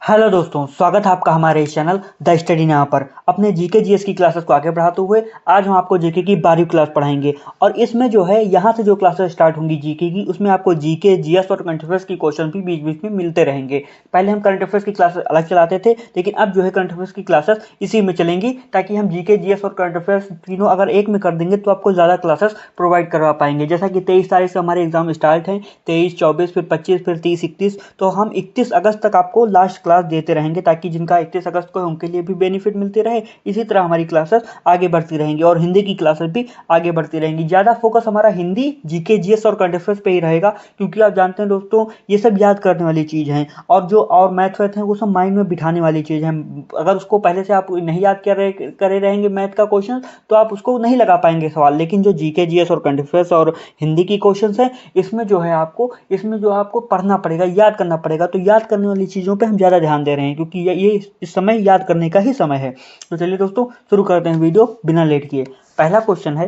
Hello दोस्तों, स्वागत है आपका हमारे इस चैनल द स्टडी नाउ पर। अपने जीके जीएस की क्लासेस को आगे बढ़ाते हुए आज हम आपको जीके की 12वीं क्लास पढ़ाएंगे। और इसमें जो है यहाँ से जो क्लासेस स्टार्ट होंगी जीके की, उसमें आपको जीके जीएस और करंट अफेयर्स की क्वेश्चन भी बीच बीच में मिलते रहेंगे। पहले हम करंट अफेयर्स की क्लासेस अलग चलाते थे, लेकिन अब जो है करंट अफेयर्स की क्लासेस इसी में चलेंगी, ताकि हम जीके जीएस और करंट अफेयर्स तीनों अगर एक में कर देंगे तो आपको ज़्यादा क्लासेस प्रोवाइड करवा पाएंगे। जैसा कि 23 तारीख से हमारे एग्जाम स्टार्ट हैं, 23, 24, फिर 25, फिर 30, 31, तो हम 31 अगस्त तक आपको लास्ट क्लास देते रहेंगे, ताकि जिनका 31 अगस्त को है उनके लिए भी बेनिफिट मिलते रहे। इसी तरह हमारी क्लासेस आगे बढ़ती रहेंगी और हिंदी की क्लासेस भी आगे बढ़ती रहेंगी। ज़्यादा फोकस हमारा हिंदी, जीके जीएस और करंट अफेयर्स पे ही रहेगा, क्योंकि आप जानते हैं दोस्तों ये सब याद करने वाली चीज़ हैं, और मैथ वैथ हैं वो सब माइंड में बिठाने वाली चीज़ है। अगर उसको पहले से आप नहीं याद करे रहेंगे मैथ का क्वेश्चन, तो आप उसको नहीं लगा पाएंगे सवाल। लेकिन जो जीके जीएस और करंट अफेयर्स और हिंदी की क्वेश्चन है, इसमें जो आपको पढ़ना पड़ेगा, याद करना पड़ेगा। तो याद करने वाली चीज़ों पे हम ज़्यादा ध्यान दे रहे हैं, क्योंकि ये इस समय याद करने का ही समय है। तो चलिए दोस्तों शुरू करते हैं वीडियो बिना लेट किए। पहला क्वेश्चन है,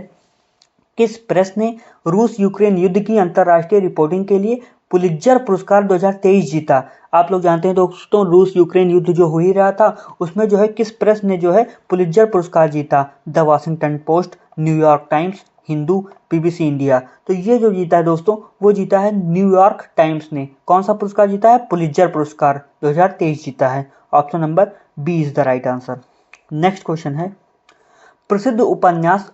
किस प्रेस ने रूस यूक्रेन युद्ध की अंतर्राष्ट्रीय रिपोर्टिंग के लिए पुलित्जर पुरस्कार 2023 जीता? आप लोग जानते हैं दोस्तों, रूस यूक्रेन युद्ध जो हो ही रहा था, उसमें जो है किस प्रेस ने जो है पुलित्जर पुरस्कार जीता? The Washington post, New York times, Hindu, BBC India. तो ये जो जीता है दोस्तों, वो जीता है न्यूयॉर्क टाइम्स ने। कौन सा पुरस्कार जीता है? पुलित्जर पुरस्कार 2023 जीता है। Option number B is the right answer. Next question है, प्रसिद्ध उपन्यास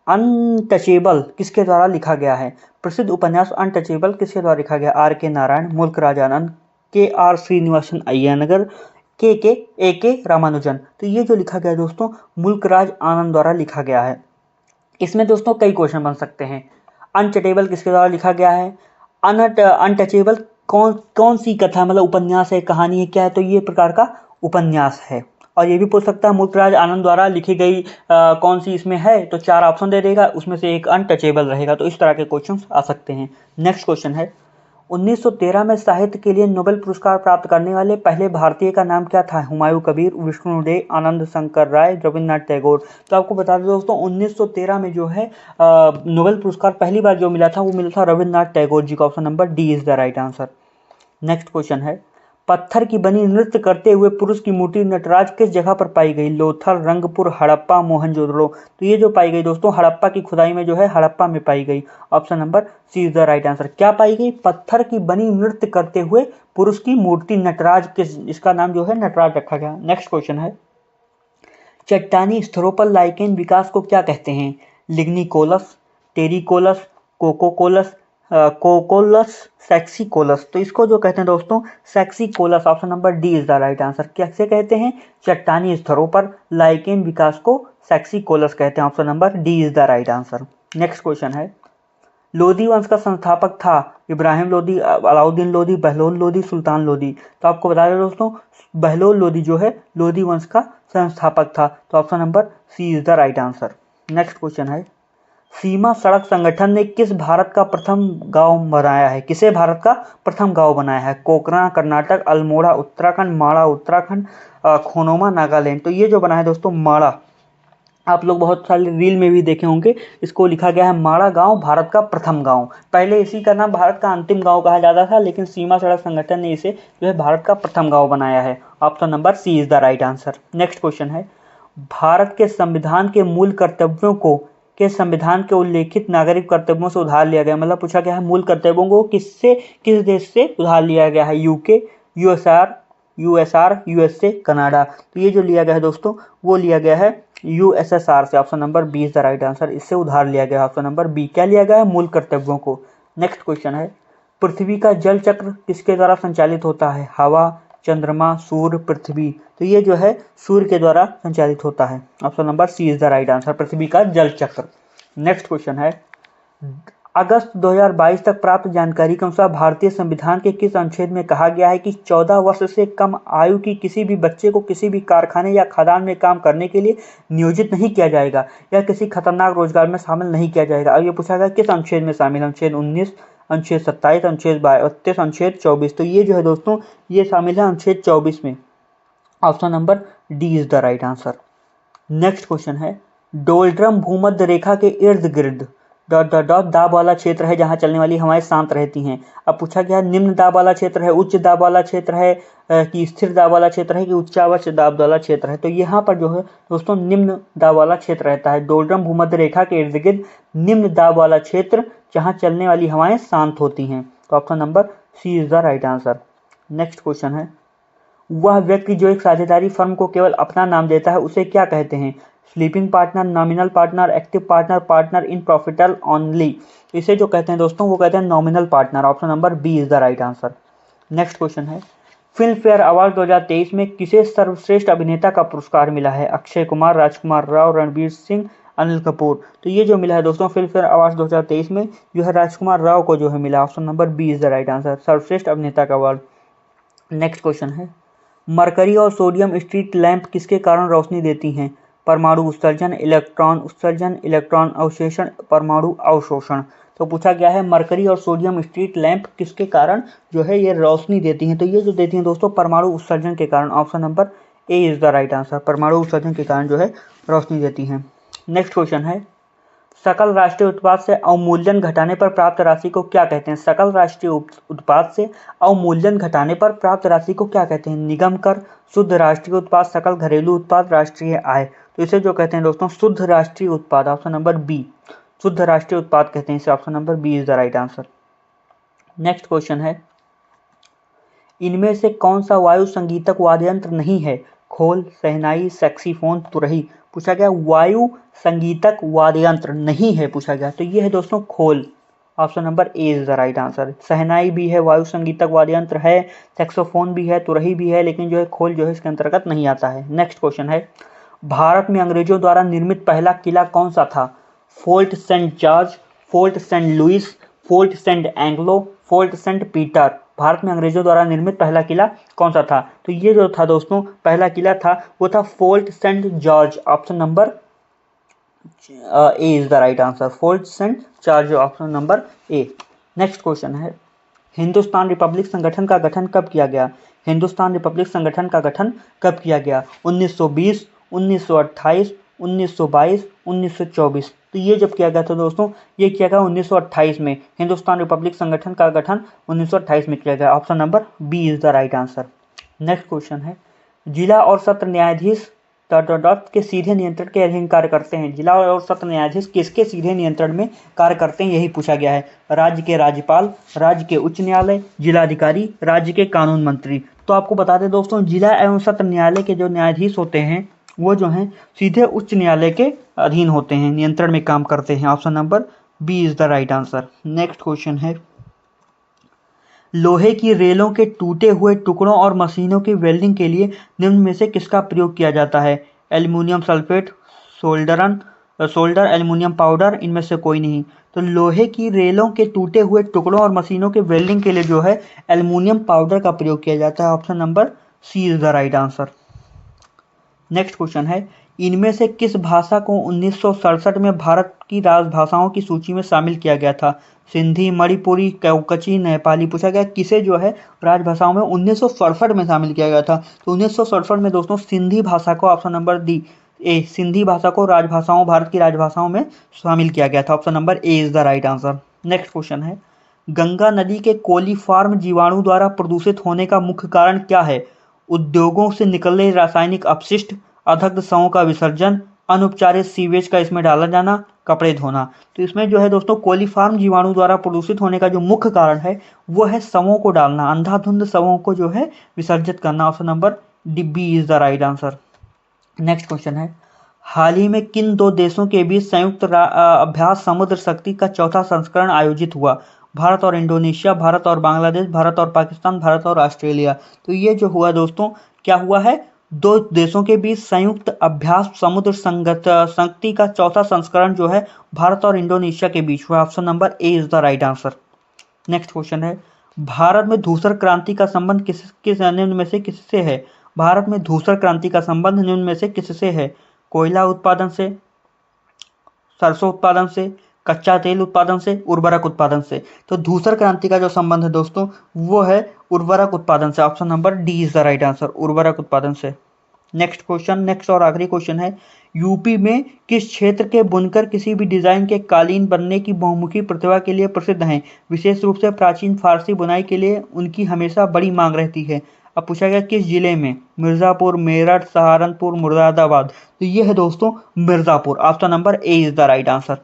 अनटचेबल किसके द्वारा लिखा गया है? प्रसिद्ध उपन्यास अनटचेबल किसके द्वारा लिखा गया? आर के नारायण, मुल्क राज आनंद, के आर श्रीनिवासन अय्यनगर, ए के रामानुजन। तो ये जो लिखा गया है दोस्तों, मुल्क राज आनंद द्वारा लिखा गया है। इसमें दोस्तों कई क्वेश्चन बन सकते हैं। अनटचेबल किसके द्वारा लिखा गया है? अनटचेबल कौन सी कथा, मतलब उपन्यास है, कहानी है, क्या है? तो ये प्रकार का उपन्यास है। और ये भी पूछ सकता है मुल्कराज आनंद द्वारा लिखी गई कौन सी इसमें है? तो 4 ऑप्शन दे देगा, उसमें से एक अनटचेबल रहेगा। तो इस तरह के क्वेश्चन आ सकते हैं। नेक्स्ट क्वेश्चन है, 1913 में साहित्य के लिए नोबेल पुरस्कार प्राप्त करने वाले पहले भारतीय का नाम क्या था? हुमायूं कबीर, विष्णुदेव, आनंद शंकर राय, रविन्द्रनाथ टैगोर। तो आपको बता दें दोस्तों, 1913 में जो है नोबेल पुरस्कार पहली बार जो मिला था, वो मिला था रविन्द्रनाथ टैगोर जी को। Option number D is the right answer. Next question है, पत्थर की बनी नृत्य करते हुए पुरुष की मूर्ति नटराज किस जगह पर पाई गई? लोथल, रंगपुर, हड़प्पा, मोहनजोदड़ो। तो ये जो पाई गई दोस्तों, हड़प्पा की खुदाई में जो है हड़प्पा में पाई गई। Option number C is the right answer. क्या पाई गई? पत्थर की बनी नृत्य करते हुए पुरुष की मूर्ति नटराज, इसका नाम जो है नटराज रखा गया। नेक्स्ट क्वेश्चन है, चट्टानी स्तरों पर लाइकेन विकास को क्या कहते हैं? लिग्निकोलस, टेरिकोलस, कोकोकोलस, कोकोलस, सेक्सिकोलस। तो इसको जो कहते हैं दोस्तों, सेक्सिकोलस। Option number D is the right answer. कैसे कहते हैं? चट्टानी स्तरों पर लाइकेन विकास को सेक्सिकोलस कहते हैं। Option number D is the right answer. Next question है, लोधी वंश का संस्थापक था इब्राहिम लोधी, अलाउद्दीन लोधी, बहलोल लोधी, सुल्तान लोधी। तो आपको बता दें दोस्तों, बहलोल लोधी जो है लोधी वंश का संस्थापक था। तो option number C is the right answer. Next question है, सीमा सड़क संगठन ने किस भारत का प्रथम गांव बनाया है? किसे भारत का प्रथम गांव बनाया है? कोकरा कर्नाटक, अल्मोड़ा उत्तराखंड, माड़ा उत्तराखंड, खोनोमा नागालैंड। तो ये जो बना है दोस्तों माड़ा, आप लोग बहुत सारे रील में भी देखे होंगे, इसको लिखा गया है माड़ा गांव भारत का प्रथम गांव। पहले इसी का नाम भारत का अंतिम गांव कहा जाता था, लेकिन सीमा सड़क संगठन ने इसे जो है भारत का प्रथम गांव बनाया है। Option number C is the right answer. Next question है, भारत के संविधान के मूल कर्तव्यों को संविधान के उल्लेखित नागरिक कर्तव्यों से उधार लिया गया। मतलब पूछा गया है मूल कर्तव्यों को किस देश से उधार लिया गया है? UK, USR, USA, Canada. तो ये जो लिया गया है दोस्तों, वो लिया गया है यूएसएसआर से। Option number B is the right answer. इससे उधार लिया गया। Option number B. क्या लिया गया है? मूल कर्तव्यों को। नेक्स्ट क्वेश्चन है, पृथ्वी का जल चक्र किसके द्वारा संचालित होता है? हवा, चंद्रमा, सूर्य, पृथ्वी। तो ये जो है सूर्य के द्वारा संचालित होता है। Option number C is the right answer, पृथ्वी का जल चक्र। नेक्स्ट क्वेश्चन है, अगस्त 2022 तक प्राप्त जानकारी के अनुसार भारतीय संविधान के किस अनुच्छेद में कहा गया है कि 14 वर्ष से कम आयु की किसी भी बच्चे को किसी भी कारखाने या खदान में काम करने के लिए नियोजित नहीं किया जाएगा या किसी खतरनाक रोजगार में शामिल नहीं किया जाएगा? अब ये पूछा गया किस अनुच्छेद में शामिल? अनुच्छेद 19, अनुच्छेद 27, अनुच्छेद 32, अनुच्छेद 24। तो ये जो है दोस्तों, ये शामिल है अनुच्छेद 24 में। Option number D is the right answer. Next question है, डोलड्रम भूमध्य रेखा के इर्द गिर्द डॉट डॉट डॉट दाब वाला क्षेत्र है जहाँ चलने वाली हवाएं शांत रहती हैं। अब पूछा गया निम्न दाब वाला क्षेत्र है, उच्च दाब वाला क्षेत्र है कि स्थिर दाब वाला क्षेत्र है कि उच्चावच दाब वाला क्षेत्र है। तो यहाँ पर जो है दोस्तों निम्न दाब वाला क्षेत्र रहता है। डोलरम भूमध्य रेखा के इर्द गिर्द निम्न दाब वाला क्षेत्र जहाँ चलने वाली हवाएं शांत होती हैं। तो option number C is the right answer. Next question है, वह व्यक्ति जो एक साझेदारी फर्म को केवल अपना नाम देता है उसे क्या कहते हैं? Sleeping partner, nominal partner, active partner, partner in profit only. इसे जो कहते हैं दोस्तों वो कहते हैं nominal partner. Option number B is the right answer. Next question है, फिल्म फेयर अवार्ड 2023 में किसे सर्वश्रेष्ठ अभिनेता का पुरस्कार मिला है? अक्षय कुमार, राजकुमार राव, रणवीर सिंह, अनिल कपूर। तो ये जो मिला है दोस्तों फिल्म फेयर अवार्ड 2023 में जो है राजकुमार राव को जो है मिला। Option number B is the right answer, सर्वश्रेष्ठ अभिनेता का अवार्ड। नेक्स्ट क्वेश्चन है, मरकरी और सोडियम स्ट्रीट लैंप किसके कारण रोशनी देती हैं? परमाणु उत्सर्जन, इलेक्ट्रॉन उत्सर्जन, इलेक्ट्रॉन अवशोषण, परमाणु अवशोषण। तो पूछा गया है मरकरी और सोडियम स्ट्रीट लैंप किसके कारण जो है ये रोशनी देती हैं? तो ये जो देती हैं दोस्तों परमाणु उत्सर्जन के कारण। Option number A is the right answer, परमाणु उत्सर्जन के कारण जो है रोशनी देती हैं। नेक्स्ट क्वेश्चन है, सकल राष्ट्रीय उत्पाद से अवमूल्यन घटाने पर प्राप्त राशि को क्या कहते हैं? सकल राष्ट्रीय उत्पाद से अवमूल्यन घटाने पर प्राप्त राशि को क्या कहते हैं? निगम कर, शुद्ध राष्ट्रीय उत्पाद, सकल घरेलू उत्पाद, राष्ट्रीय आय। तो इसे जो कहते हैं दोस्तों शुद्ध राष्ट्रीय उत्पाद। ऑप्शन नंबर बी, शुद्ध राष्ट्रीय उत्पाद कहते हैं इसे। Option number B is the right answer. Next question है, इनमें से कौन सा वायु संगीतक वाद्य यंत्र नहीं है? खोल, शहनाई, सैक्सीफोन, तुरही। पूछा गया वायु संगीतक वाद्य यंत्र नहीं है पूछा गया, तो ये है दोस्तों खोल। Option number A is the right answer. शहनाई भी है, वायु संगीतक वाद्य यंत्र है, सैक्सोफोन भी है, तुरही भी है, लेकिन जो है खोल जो है इसके अंतर्गत नहीं आता है। नेक्स्ट क्वेश्चन है, भारत में अंग्रेजों द्वारा निर्मित पहला किला कौन सा था? Fort Saint George, Fort Saint Louis, Fort Saint Anglo, Fort Saint Peter. Bharat में अंग्रेजों द्वारा निर्मित पहला किला कौन सा था? तो ये जो था दोस्तों पहला किला था वो था Fort Saint George. Option number A is the right answer, Fort Saint George. Option number A. Next question है, हिंदुस्तान रिपब्लिक संगठन का गठन कब किया गया? हिंदुस्तान रिपब्लिक संगठन का गठन कब किया गया? 1920, 1928, 1922, 1924। तो ये जब किया गया था दोस्तों ये किया गया 1928 में। हिंदुस्तान रिपब्लिक संगठन का गठन 1928 में किया गया। Option number B is the right answer. Next question है, जिला और सत्र न्यायाधीश के सीधे नियंत्रण के अधीन कार्य करते हैं। जिला और सत्र न्यायाधीश किसके सीधे नियंत्रण में कार्य करते हैं यही पूछा गया है। राज्य के राज्यपाल, राज्य के उच्च न्यायालय, जिलाधिकारी, राज्य के कानून मंत्री। तो आपको बता दें दोस्तों जिला एवं सत्र न्यायालय के जो न्यायाधीश होते हैं वो जो हैं सीधे उच्च न्यायालय के अधीन होते हैं, नियंत्रण में काम करते हैं। Option number B is the right answer. Next question है, लोहे की रेलों के टूटे हुए टुकड़ों और मशीनों की वेल्डिंग के लिए निम्न में से किसका प्रयोग किया जाता है? Aluminium sulphate, solder, aluminium powder, इनमें से कोई नहीं। तो लोहे की रेलों के टूटे हुए टुकड़ों और मशीनों के वेल्डिंग के लिए जो है एल्युमिनियम पाउडर का प्रयोग किया जाता है। Option number C is the right answer. Next question है, इनमें से किस भाषा को 1967 में भारत की राजभाषाओं की सूची में शामिल किया गया था? सिंधी, मणिपुरी, कौकची, नेपाली। पूछा गया किसे जो है राजभाषाओं में 1967 में शामिल किया गया था? तो 1967 में दोस्तों सिंधी भाषा को, option number D A, Sindhi भाषा को राजभाषाओं, भारत की राजभाषाओं में शामिल किया गया था। Option number A is the right answer. Next question है, गंगा नदी के कोलीफॉर्म जीवाणु द्वारा प्रदूषित होने का मुख्य कारण क्या है? उद्योगों से निकले रासायनिक अपशिष्ट, अदग्ध शवों का विसर्जन, अनुपचारित सीवेज का इसमें डाला जाना, कपड़े धोना। तो इसमें जो है दोस्तों कोलीफॉर्म जीवाणु द्वारा प्रदूषित होने का जो मुख्य कारण है वो है शवों को डालना, अंधाधुंध शवों को जो है विसर्जित करना। Option number D B is the right answer. Next question है, हाल ही में किन दो देशों के बीच संयुक्त अभ्यास समुद्र शक्ति का चौथा संस्करण आयोजित हुआ? भारत और इंडोनेशिया, भारत और बांग्लादेश, भारत और पाकिस्तान, भारत और ऑस्ट्रेलिया। तो ये जो हुआ दोस्तों क्या हुआ है, दो देशों के बीच संयुक्त अभ्यास समुद्र शक्ति का चौथा संस्करण जो है भारत और इंडोनेशिया के बीच हुआ। Option number A is the right answer. Next question है, भारत में धूसर क्रांति का संबंध किस निम्न में से किससे है? भारत में धूसर क्रांति का संबंध निम्न में से किससे है? कोयला उत्पादन से, सरसों उत्पादन से, कच्चा तेल उत्पादन से, उर्वरक उत्पादन से। तो धूसर क्रांति का जो संबंध है दोस्तों वो है उर्वरक उत्पादन से। Option number D is the right answer, उर्वरक उत्पादन से। नेक्स्ट और आखिरी क्वेश्चन है, यूपी में किस क्षेत्र के बुनकर किसी भी डिजाइन के कालीन बनने की बहुमुखी प्रतिभा के लिए प्रसिद्ध हैं? विशेष रूप से प्राचीन फारसी बुनाई के लिए उनकी हमेशा बड़ी मांग रहती है। अब पूछा गया किस जिले में? मिर्जापुर, मेरठ, सहारनपुर, मुरादाबाद। तो ये है दोस्तों Mirzapur. Option number A is the right answer.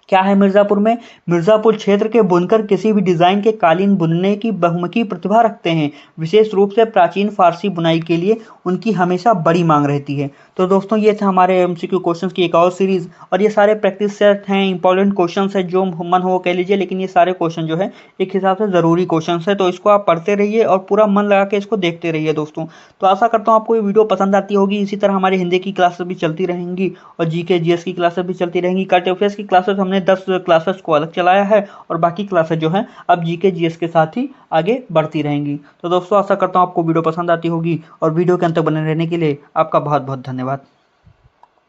क्या है मिर्जापुर में? मिर्जापुर क्षेत्र के बुनकर किसी भी डिजाइन के कालीन बुनने की बहुमुखी प्रतिभा रखते हैं। विशेष रूप से प्राचीन फारसी बुनाई के लिए उनकी हमेशा बड़ी मांग रहती है। तो दोस्तों ये थे हमारे एमसीक्यू क्वेश्चंस की एक और सीरीज, और ये सारे प्रैक्टिस सेट हैं, इंपॉर्टेंट क्वेश्चंस है, जो मन हो कह लीजिए, लेकिन ये सारे क्वेश्चन जो है एक हिसाब से जरूरी क्वेश्चन है। तो इसको आप पढ़ते रहिए और पूरा मन लगा के इसको देखते रहिए दोस्तों। तो आशा करता हूँ आपको ये वीडियो पसंद आती होगी। इसी तरह हमारी हिंदी की क्लासेस भी चलती रहेंगी और जीके जीएस की क्लासेस भी चलती रहेंगी। करंट अफेयर्स की क्लासेस हमने 10 क्लासेस को अलग चलाया है और बाकी क्लासेस जो हैं अब जीके जीएस के साथ ही आगे बढ़ती रहेंगी। तो दोस्तों आशा करता हूँ आपको वीडियो पसंद आती होगी, और वीडियो के अंत तक बने रहने के लिए आपका बहुत बहुत धन्यवाद।